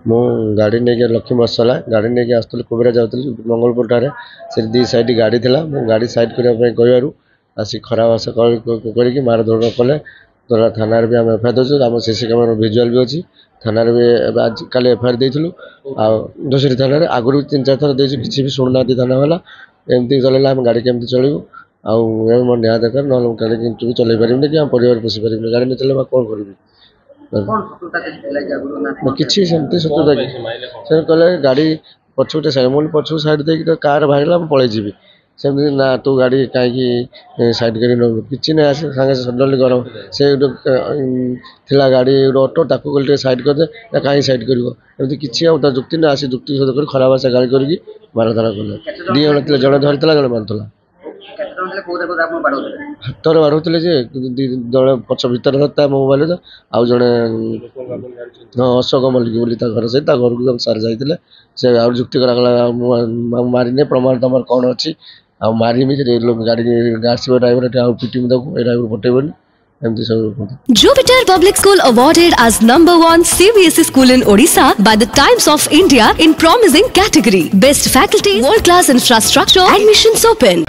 मु गाड़ी नहीं लक्ष्मी मसला गाड़ी नहीं आसुली कुबेरा जाऊँगी मंगलपुर ठारे से दी साइड गाड़ी थी गाड़ी साइड करने कहू आसी खराब आशा करके मार दौड़ कले द्वारा थाना भी आम एफआईआर दूसरी आम सीसी कैमेरा विजुआल भी अच्छी थाना भी आज कल एफआईआर देलु दोषरी थाना आगुरी 3-4 थर दे किसी भी शुणुना थाना वाला एमती चलैला आम गाड़ी केमती चलू आउ मोर न्याय दरकार ना गाड़ी भी चल पारे कि परिवार पोषि पारे गाड़ी नहीं चल कौन करी किसी सेमती शत्रुता कि कहले गाड़ी पछुटे साइड पछू साइड दे कार बाहर पलि जी सेमती ना तू गाड़ी कहीं साइड कर कि ना आसे सागे सडनली गरम से थिला गाड़ी ऑटो ताकू गले साइड करदे ना कहीं साइड कर किसी जुक्ति ना आसी जुक्ति सहित कर खराब आशा गाड़ी करके मारधारा कले दी जन जड़े धरता जड़े मारूला हाथ बाढ़ुले जड़े पछ भर धरता मोबाइल आउ जड़े अशोक मल्लिक बोली घर से घर को सार जाते से आ जुक्ति कराला मारिने प्रमाण तुम कौन अच्छी आ मारिमी गाड़ी driver pity driver पटेबनी Jupiter Public School awarded as #1 CBSE school in Odisha by the Times of India in promising category. Best faculty, world class infrastructure, admissions open.